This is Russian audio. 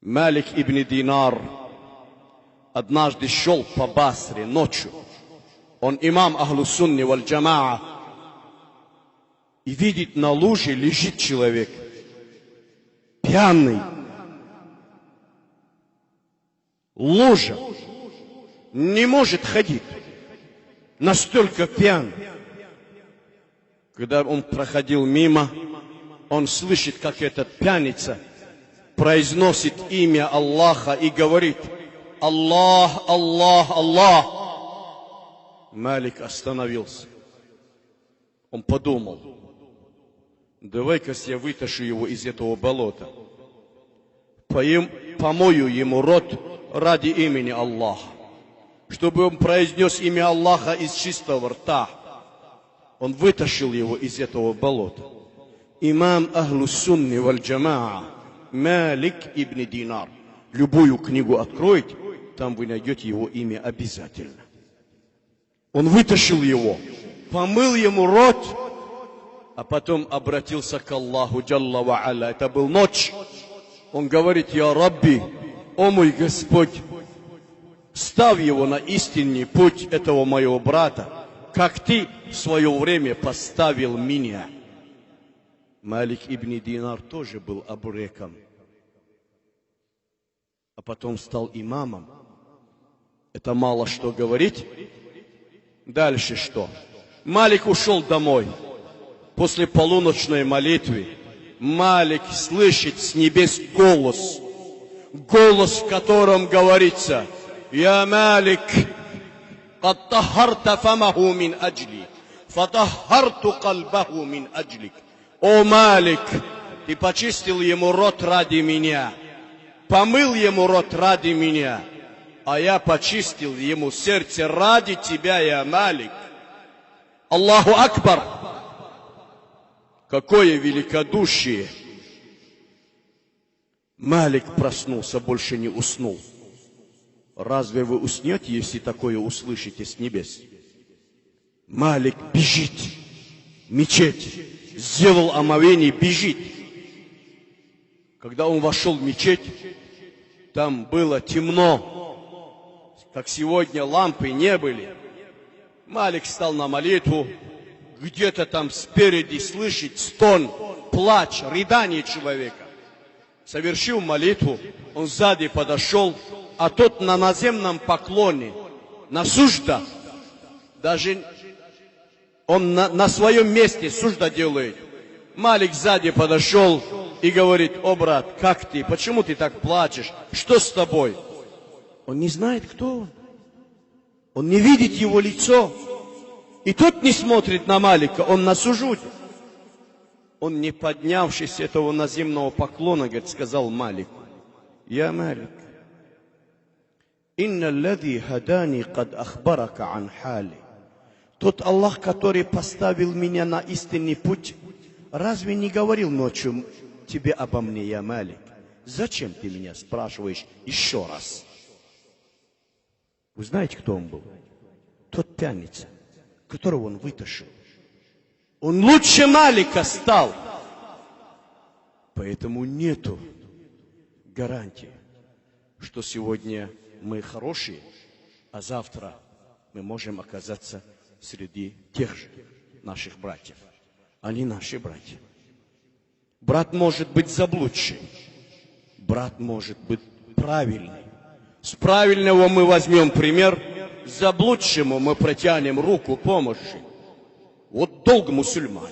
Малик ибн Динар однажды шел по Басре ночью. Он имам Ахлу-Сунни валь-Джамаа. И видит, на луже лежит человек, пьяный. Лужа. Не может ходить. Настолько пьян. Когда он проходил мимо, он слышит, как этот пьяница произносит имя Аллаха и говорит: Аллах, Аллах, Аллах. Малик остановился. Он подумал: давай-ка я вытащу его из этого болота. Помою ему рот ради имени Аллаха. Чтобы он произнес имя Аллаха из чистого рта. Он вытащил его из этого болота. Имам Ахлу-Сунни валь-Джамаа Малик ибн Динар. Любую книгу откройте, там вы найдете его имя обязательно. Он вытащил его, помыл ему рот, а потом обратился к Аллаху Джалла ва Аля. Это был ночь. Он говорит: Я Рабби, о мой Господь, ставь его на истинный путь этого моего брата, как ты в свое время поставил меня. Малик ибн Динар тоже был абуреком, а потом стал имамом. Это мало что говорить. Дальше что? Малик ушел домой. После полуночной молитвы Малик слышит с небес голос. Голос, в котором говорится: Я Малик, قد طهرت فمه من أجلي فطهرت قلبه من أجلك. О Малик, ты почистил ему рот ради меня, помыл ему рот ради меня, а я почистил ему сердце ради тебя, я Малик. Аллаху Акбар! Какое великодушие! Малик проснулся, больше не уснул. Разве вы уснете, если такое услышите с небес? Малик бежит в мечеть, сделал омовение, бежит. Когда он вошел в мечеть, там было темно, как сегодня лампы не были. Малик стал на молитву, где-то там спереди слышит стон, плач, рыдание человека. Совершил молитву, он сзади подошел, а тот на наземном поклоне, на сужда, даже он на своем месте сужда делает. Малик сзади подошел и говорит: о брат, как ты, почему ты так плачешь, что с тобой? Он не знает, кто он не видит его лицо. И тот не смотрит на Малика, он на сужуде. Он, не поднявшись с этого наземного поклона, говорит, сказал Малику: Я Малик, инна аллади хадани кад ахбарака ан хали. Тот Аллах, который поставил меня на истинный путь, разве не говорил ночью тебе обо мне, я Малик? Зачем ты меня спрашиваешь еще раз? Вы знаете, кто он был? Тот пьяница, которого он вытащил. Он лучше Малика стал. Поэтому нету гарантии, что сегодня мы хорошие, а завтра мы можем оказаться среди тех же наших братьев. Они наши братья. Брат может быть заблудший, брат может быть правильный. С правильного мы возьмем пример, заблудшему мы протянем руку помощи. Вот долг мусульман.